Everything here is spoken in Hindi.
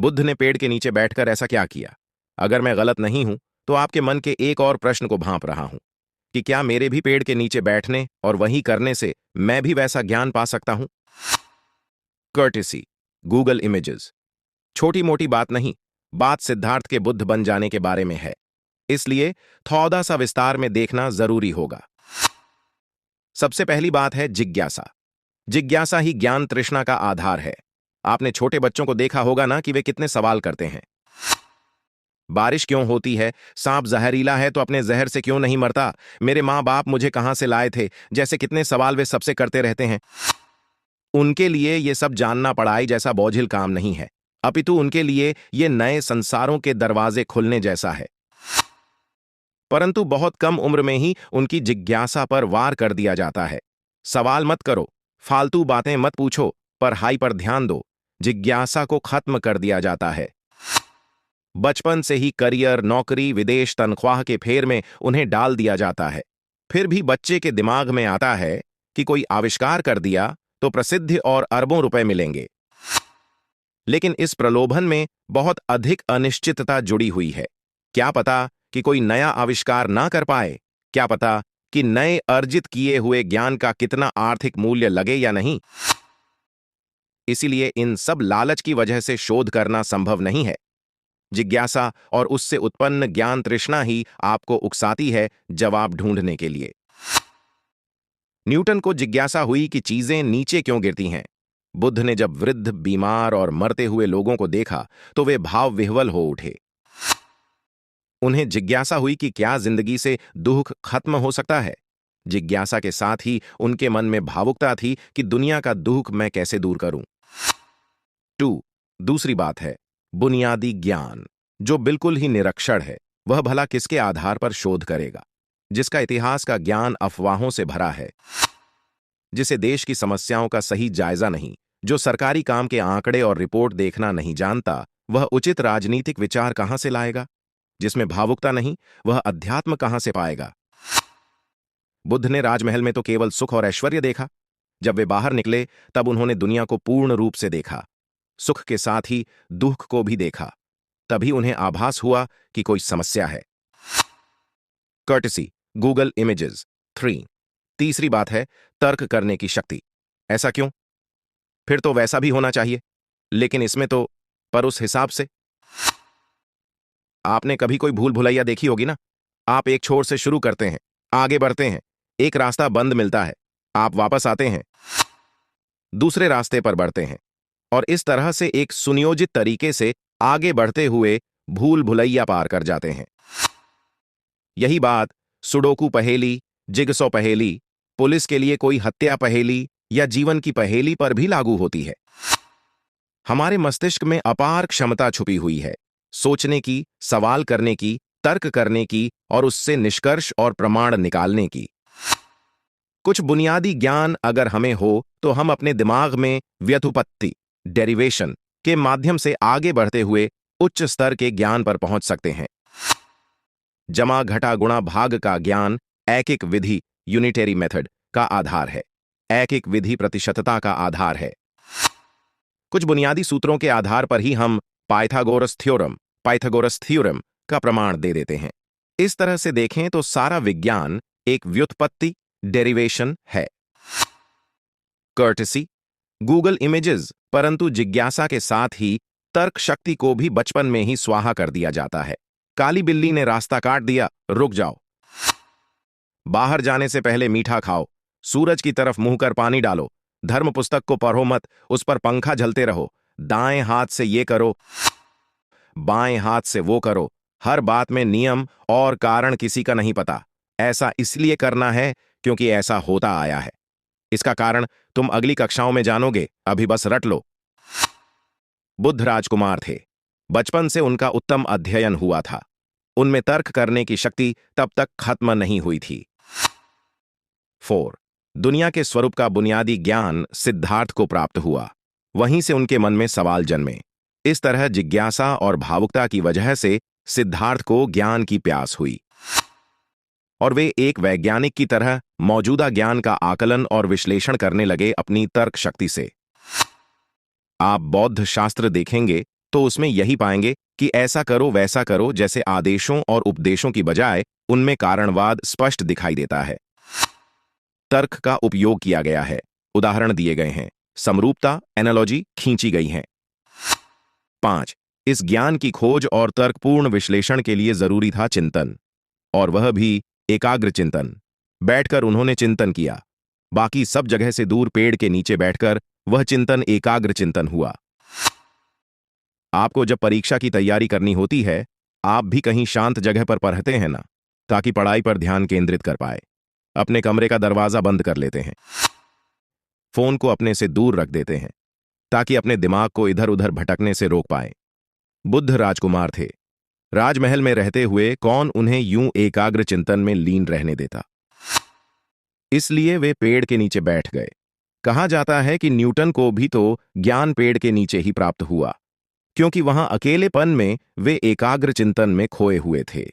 बुद्ध ने पेड़ के नीचे बैठकर ऐसा क्या किया? अगर मैं गलत नहीं हूं तो आपके मन के एक और प्रश्न को भांप रहा हूं कि क्या मेरे भी पेड़ के नीचे बैठने और वही करने से मैं भी वैसा ज्ञान पा सकता हूं? Courtesy, Google images. छोटी मोटी बात नहीं, बात सिद्धार्थ के बुद्ध बन जाने के बारे में है, इसलिए थोड़ा सा विस्तार में देखना जरूरी होगा। सबसे पहली बात है जिज्ञासा। जिज्ञासा ही ज्ञान तृष्णा का आधार है। आपने छोटे बच्चों को देखा होगा ना कि वे कितने सवाल करते हैं। बारिश क्यों होती है? सांप जहरीला है तो अपने जहर से क्यों नहीं मरता? मेरे माँ बाप मुझे कहां से लाए थे? जैसे कितने सवाल वे सबसे करते रहते हैं। उनके लिए ये सब जानना पढ़ाई जैसा बोझिल काम नहीं है, अपितु उनके लिए ये नए संसारों के दरवाजे खुलने जैसा है। परंतु बहुत कम उम्र में ही उनकी जिज्ञासा पर वार कर दिया जाता है। सवाल मत करो, फालतू बातें मत पूछो, पढ़ाई पर ध्यान दो। जिज्ञासा को खत्म कर दिया जाता है। बचपन से ही करियर, नौकरी, विदेश, तनख्वाह के फेर में उन्हें डाल दिया जाता है। फिर भी बच्चे के दिमाग में आता है कि कोई आविष्कार कर दिया तो प्रसिद्धि और अरबों रुपए मिलेंगे। लेकिन इस प्रलोभन में बहुत अधिक अनिश्चितता जुड़ी हुई है। क्या पता कि कोई नया आविष्कार ना कर पाए? क्या पता कि नए अर्जित किए हुए ज्ञान का कितना आर्थिक मूल्य लगे या नहीं? इसीलिए इन सब लालच की वजह से शोध करना संभव नहीं है। जिज्ञासा और उससे उत्पन्न ज्ञान तृष्णा ही आपको उकसाती है जवाब ढूंढने के लिए। न्यूटन को जिज्ञासा हुई कि चीजें नीचे क्यों गिरती हैं। बुद्ध ने जब वृद्ध, बीमार और मरते हुए लोगों को देखा तो वे भाव विह्वल हो उठे। उन्हें जिज्ञासा हुई कि क्या जिंदगी से दुख खत्म हो सकता है। जिज्ञासा के साथ ही उनके मन में भावुकता थी कि दुनिया का दुख मैं कैसे दूर करूं। 2. दूसरी बात है बुनियादी ज्ञान, जो बिल्कुल ही निरक्षर है। वह भला किसके आधार पर शोध करेगा? जिसका इतिहास का ज्ञान अफवाहों से भरा है, जिसे देश की समस्याओं का सही जायजा नहीं, जो सरकारी काम के आंकड़े और रिपोर्ट देखना नहीं जानता, वह उचित राजनीतिक विचार कहां से लाएगा? जिसमें भावुकता नहीं, वह अध्यात्म कहां से पाएगा? बुद्ध ने राजमहल में तो केवल सुख और ऐश्वर्य देखा। जब वे बाहर निकले तब उन्होंने दुनिया को पूर्ण रूप से देखा, सुख के साथ ही दुख को भी देखा। तभी उन्हें आभास हुआ कि कोई समस्या है। Courtesy, Google images. 3. तीसरी बात है तर्क करने की शक्ति। ऐसा क्यों? फिर तो वैसा भी होना चाहिए, लेकिन इसमें तो पर उस हिसाब से। आपने कभी कोई भूल भुलैया देखी होगी ना? आप एक छोर से शुरू करते हैं, आगे बढ़ते हैं, एक रास्ता बंद मिलता है, आप वापस आते हैं, दूसरे रास्ते पर बढ़ते हैं, और इस तरह से एक सुनियोजित तरीके से आगे बढ़ते हुए भूल भुलैया पार कर जाते हैं। यही बात सुडोकू पहेली, जिगसॉ पहेली, पुलिस के लिए कोई हत्या पहेली या जीवन की पहेली पर भी लागू होती है। हमारे मस्तिष्क में अपार क्षमता छुपी हुई है, सोचने की, सवाल करने की, तर्क करने की और उससे निष्कर्ष और प्रमाण निकालने की। कुछ बुनियादी ज्ञान अगर हमें हो तो हम अपने दिमाग में व्युत्पत्ति, डेरिवेशन के माध्यम से आगे बढ़ते हुए उच्च स्तर के ज्ञान पर पहुंच सकते हैं। जमा, घटा, गुणा, भाग का ज्ञान ऐकिक विधि, यूनिटरी मेथड का आधार है। ऐकिक विधि प्रतिशतता का आधार है। कुछ बुनियादी सूत्रों के आधार पर ही हम पाइथागोरस थ्योरम का प्रमाण दे देते हैं। इस तरह से देखें तो सारा विज्ञान एक व्युत्पत्ति, डेरिवेशन है। Courtesy, Google images. परंतु जिज्ञासा के साथ ही तर्क शक्ति को भी बचपन में ही स्वाहा कर दिया जाता है। काली बिल्ली ने रास्ता काट दिया, रुक जाओ। बाहर जाने से पहले मीठा खाओ, सूरज की तरफ मुंह कर पानी डालो, धर्म पुस्तक को पढ़ो मत, उस पर पंखा झलते रहो, दाएं हाथ से ये करो, बाएं हाथ से वो करो। हर बात में नियम और कारण किसी का नहीं पता। ऐसा इसलिए करना है क्योंकि ऐसा होता आया है। इसका कारण तुम अगली कक्षाओं में जानोगे, अभी बस रट लो। बुद्ध राजकुमार थे। बचपन से उनका उत्तम अध्ययन हुआ था। उनमें तर्क करने की शक्ति तब तक खत्म नहीं हुई थी। 4. दुनिया के स्वरूप का बुनियादी ज्ञान सिद्धार्थ को प्राप्त हुआ। वहीं से उनके मन में सवाल जन्मे। इस तरह जिज्ञासा और भावुकता की वजह से सिद्धार्थ को ज्ञान की प्यास हुई और वे एक वैज्ञानिक की तरह मौजूदा ज्ञान का आकलन और विश्लेषण करने लगे अपनी तर्क शक्ति से। आप बौद्ध शास्त्र देखेंगे तो उसमें यही पाएंगे कि ऐसा करो वैसा करो जैसे आदेशों और उपदेशों की बजाय उनमें कारणवाद स्पष्ट दिखाई देता है। तर्क का उपयोग किया गया है, उदाहरण दिए गए हैं, समरूपता एनालॉजी खींची गई हैं। 5. इस ज्ञान की खोज और तर्कपूर्ण विश्लेषण के लिए जरूरी था चिंतन, और वह भी एकाग्र चिंतन। बैठकर उन्होंने चिंतन किया, बाकी सब जगह से दूर पेड़ के नीचे बैठकर वह चिंतन एकाग्र चिंतन हुआ। आपको जब परीक्षा की तैयारी करनी होती है, आप भी कहीं शांत जगह पर पढ़ते हैं ना, ताकि पढ़ाई पर ध्यान केंद्रित कर पाए। अपने कमरे का दरवाजा बंद कर लेते हैं, फोन को अपने से दूर रख देते हैं, ताकि अपने दिमाग को इधर उधर भटकने से रोक पाए। बुद्ध राजकुमार थे। राजमहल में रहते हुए कौन उन्हें यूं एकाग्र चिंतन में लीन रहने देता? इसलिए वे पेड़ के नीचे बैठ गए। कहा जाता है कि न्यूटन को भी तो ज्ञान पेड़ के नीचे ही प्राप्त हुआ, क्योंकि वहां अकेलेपन में वे एकाग्र चिंतन में खोए हुए थे।